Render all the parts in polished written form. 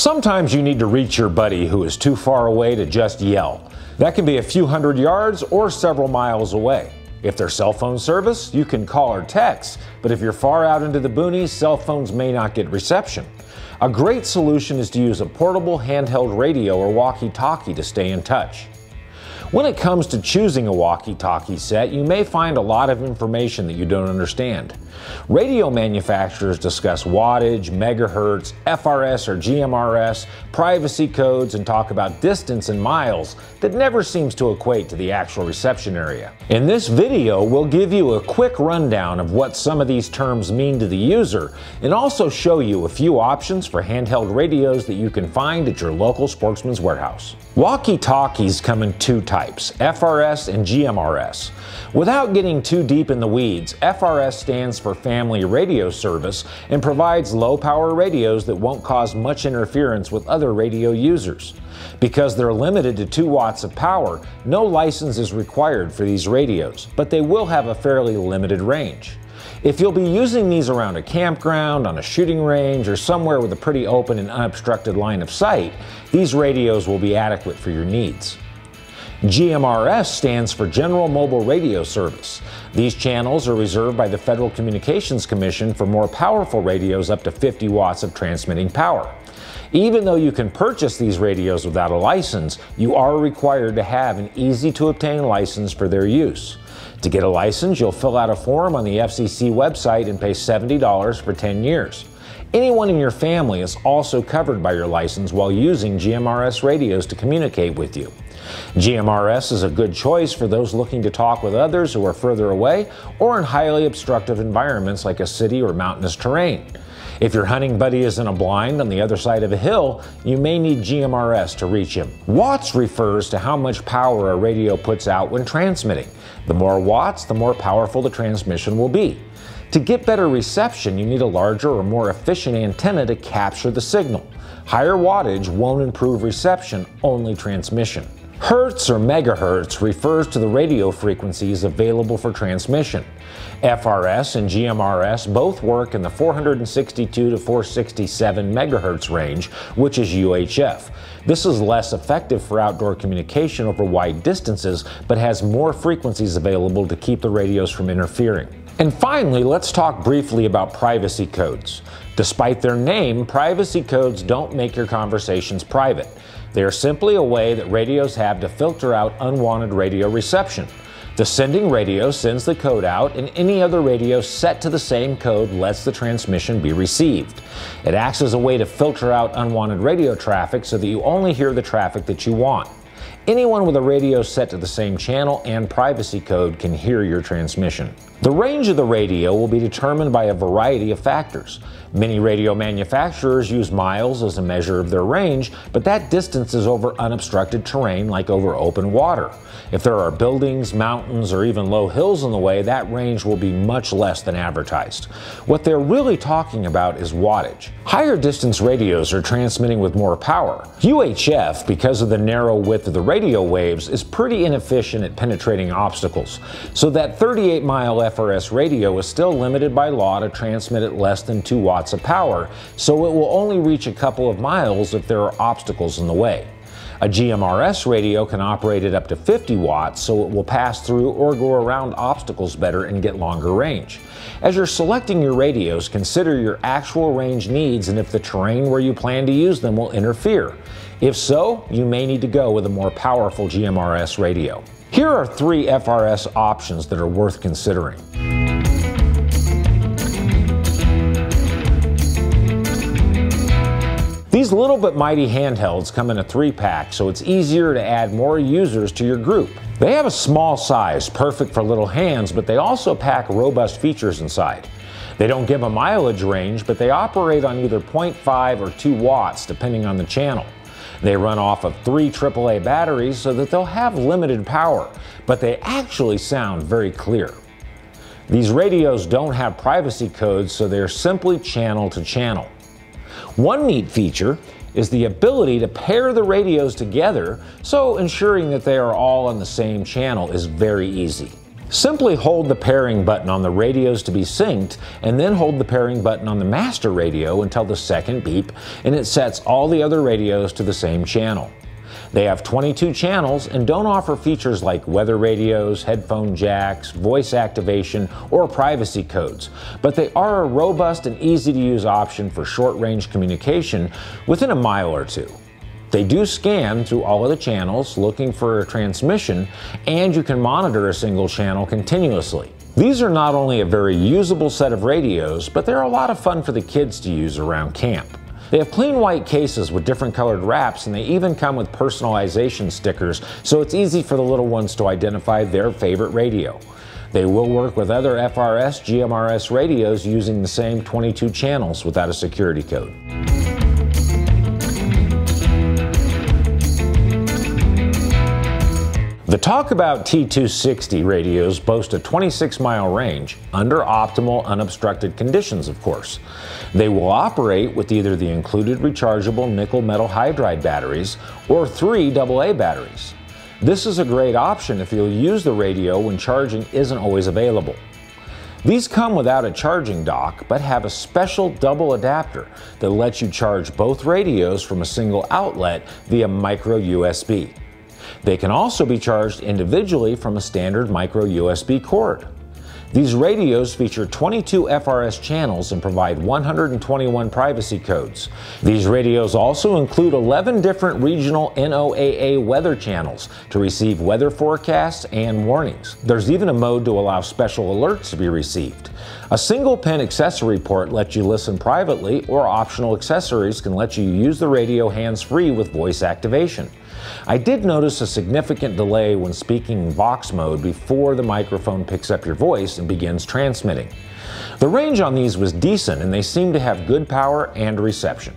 Sometimes you need to reach your buddy who is too far away to just yell. That can be a few hundred yards or several miles away. If there's cell phone service, you can call or text, but if you're far out into the boonies, cell phones may not get reception. A great solution is to use a portable handheld radio or walkie-talkie to stay in touch. When it comes to choosing a walkie-talkie set, you may find a lot of information that you don't understand. Radio manufacturers discuss wattage, megahertz, FRS or GMRS, privacy codes, and talk about distance in miles that never seems to equate to the actual reception area. In this video, we'll give you a quick rundown of what some of these terms mean to the user and also show you a few options for handheld radios that you can find at your local Sportsman's Warehouse. Walkie-talkies come in two types, FRS and GMRS. Without getting too deep in the weeds, FRS stands for Family Radio Service and provides low-power radios that won't cause much interference with other radio users. Because they're limited to 2 watts of power, no license is required for these radios, but they will have a fairly limited range. If you'll be using these around a campground, on a shooting range, or somewhere with a pretty open and unobstructed line of sight, these radios will be adequate for your needs. GMRS stands for General Mobile Radio Service. These channels are reserved by the Federal Communications Commission for more powerful radios up to 50 watts of transmitting power. Even though you can purchase these radios without a license, you are required to have an easy-to-obtain license for their use. To get a license, you'll fill out a form on the FCC website and pay $70 for 10 years. Anyone in your family is also covered by your license while using GMRS radios to communicate with you. GMRS is a good choice for those looking to talk with others who are further away or in highly obstructive environments like a city or mountainous terrain. If your hunting buddy is in a blind on the other side of a hill, you may need GMRS to reach him. Watts refers to how much power a radio puts out when transmitting. The more watts, the more powerful the transmission will be. To get better reception, you need a larger or more efficient antenna to capture the signal. Higher wattage won't improve reception, only transmission. Hertz or megahertz refers to the radio frequencies available for transmission. FRS and GMRS both work in the 462 to 467 megahertz range, which is UHF. This is less effective for outdoor communication over wide distances, but has more frequencies available to keep the radios from interfering. And finally, let's talk briefly about privacy codes. Despite their name, privacy codes don't make your conversations private. They are simply a way that radios have to filter out unwanted radio reception. The sending radio sends the code out, and any other radio set to the same code lets the transmission be received. It acts as a way to filter out unwanted radio traffic so that you only hear the traffic that you want. Anyone with a radio set to the same channel and privacy code can hear your transmission. The range of the radio will be determined by a variety of factors. Many radio manufacturers use miles as a measure of their range, but that distance is over unobstructed terrain like over open water. If there are buildings, mountains, or even low hills in the way, that range will be much less than advertised. What they're really talking about is wattage. Higher distance radios are transmitting with more power. UHF, because of the narrow width of the radio waves, is pretty inefficient at penetrating obstacles, so that 38-mile FRS radio is still limited by law to transmit at less than 2 watts of power, so it will only reach a couple of miles if there are obstacles in the way. A GMRS radio can operate at up to 50 watts, so it will pass through or go around obstacles better and get longer range. As you're selecting your radios, consider your actual range needs and if the terrain where you plan to use them will interfere. If so, you may need to go with a more powerful GMRS radio. Here are 3 FRS options that are worth considering. These little but mighty handhelds come in a 3-pack, so it's easier to add more users to your group. They have a small size, perfect for little hands, but they also pack robust features inside. They don't give a mileage range, but they operate on either 0.5 or 2 watts, depending on the channel. They run off of 3 AAA batteries so that they'll have limited power, but they actually sound very clear. These radios don't have privacy codes, so they're simply channel to channel. One neat feature is the ability to pair the radios together, so ensuring that they are all on the same channel is very easy. Simply hold the pairing button on the radios to be synced, and then hold the pairing button on the master radio until the second beep, and it sets all the other radios to the same channel. They have 22 channels and don't offer features like weather radios, headphone jacks, voice activation, or privacy codes, but they are a robust and easy-to-use option for short-range communication within a mile or two. They do scan through all of the channels looking for a transmission, and you can monitor a single channel continuously. These are not only a very usable set of radios, but they're a lot of fun for the kids to use around camp. They have clean white cases with different colored wraps, and they even come with personalization stickers, so it's easy for the little ones to identify their favorite radio. They will work with other FRS, GMRS radios using the same 22 channels without a security code. The Talkabout T260 radios boast a 26-mile range, under optimal unobstructed conditions, of course. They will operate with either the included rechargeable nickel metal hydride batteries or 3 AA batteries. This is a great option if you'll use the radio when charging isn't always available. These come without a charging dock, but have a special double adapter that lets you charge both radios from a single outlet via micro USB. They can also be charged individually from a standard micro USB cord. These radios feature 22 FRS channels and provide 121 privacy codes. These radios also include 11 different regional NOAA weather channels to receive weather forecasts and warnings. There's even a mode to allow special alerts to be received. A single pin accessory port lets you listen privately, or optional accessories can let you use the radio hands-free with voice activation. I did notice a significant delay when speaking in Vox mode before the microphone picks up your voice and begins transmitting. The range on these was decent, and they seem to have good power and reception.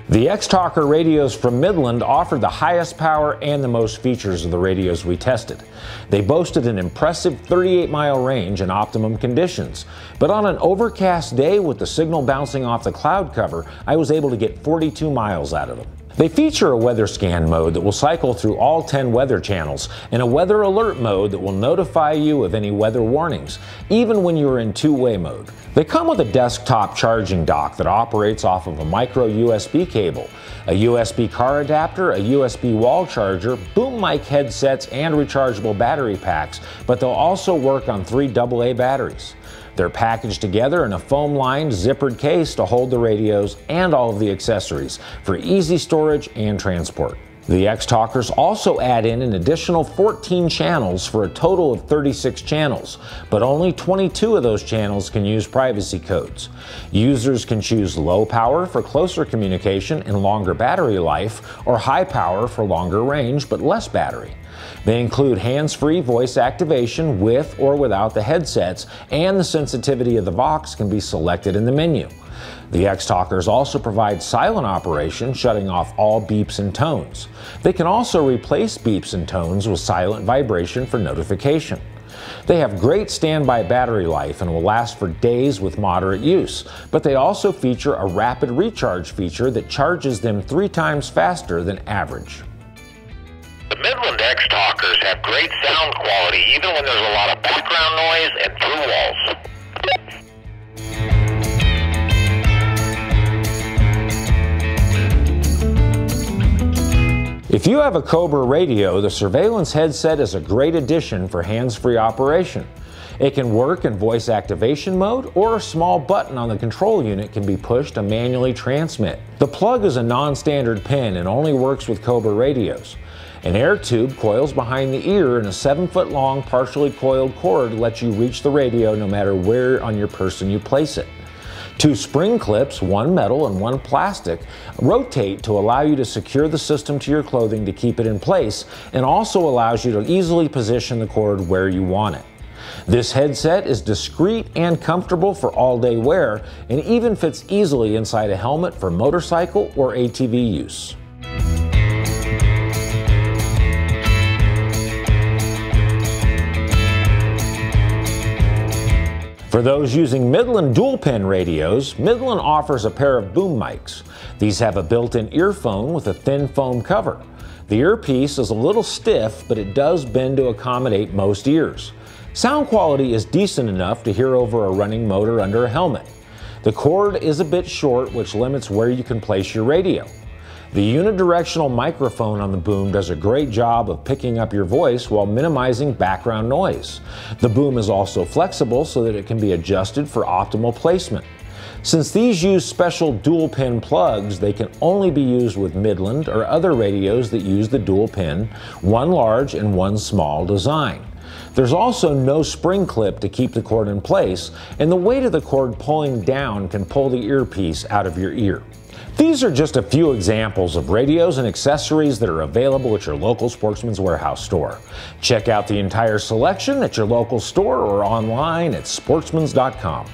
The X-Talker radios from Midland offered the highest power and the most features of the radios we tested. They boasted an impressive 38-mile range in optimum conditions, but on an overcast day with the signal bouncing off the cloud cover, I was able to get 42 miles out of them. They feature a weather scan mode that will cycle through all 10 weather channels, and a weather alert mode that will notify you of any weather warnings, even when you are in two-way mode. They come with a desktop charging dock that operates off of a micro USB cable, a USB car adapter, a USB wall charger, boom mic headsets, and rechargeable battery packs, but they'll also work on 3 AA batteries. They're packaged together in a foam-lined, zippered case to hold the radios and all of the accessories for easy storage and transport. The X-Talkers also add in an additional 14 channels for a total of 36 channels, but only 22 of those channels can use privacy codes. Users can choose low power for closer communication and longer battery life, or high power for longer range but less battery. They include hands-free voice activation with or without the headsets, and the sensitivity of the Vox can be selected in the menu. The X-Talkers also provide silent operation, shutting off all beeps and tones. They can also replace beeps and tones with silent vibration for notification. They have great standby battery life and will last for days with moderate use, but they also feature a rapid recharge feature that charges them 3 times faster than average. The Midland X-Talkers have great sound quality even when there's a lot of background noise and through walls. If you have a Cobra radio, the surveillance headset is a great addition for hands-free operation. It can work in voice activation mode, or a small button on the control unit can be pushed to manually transmit. The plug is a non-standard pin and only works with Cobra radios. An air tube coils behind the ear, and a 7-foot-long partially coiled cord lets you reach the radio no matter where on your person you place it. 2 spring clips, 1 metal and 1 plastic, rotate to allow you to secure the system to your clothing to keep it in place, and also allows you to easily position the cord where you want it. This headset is discreet and comfortable for all-day wear, and even fits easily inside a helmet for motorcycle or ATV use. For those using Midland dual-pin radios, Midland offers a pair of boom mics. These have a built-in earphone with a thin foam cover. The earpiece is a little stiff, but it does bend to accommodate most ears. Sound quality is decent enough to hear over a running motor under a helmet. The cord is a bit short, which limits where you can place your radio. The unidirectional microphone on the boom does a great job of picking up your voice while minimizing background noise. The boom is also flexible so that it can be adjusted for optimal placement. Since these use special dual pin plugs, they can only be used with Midland or other radios that use the dual pin, one large and one small design. There's also no spring clip to keep the cord in place, and the weight of the cord pulling down can pull the earpiece out of your ear. These are just a few examples of radios and accessories that are available at your local Sportsman's Warehouse store. Check out the entire selection at your local store or online at sportsmans.com.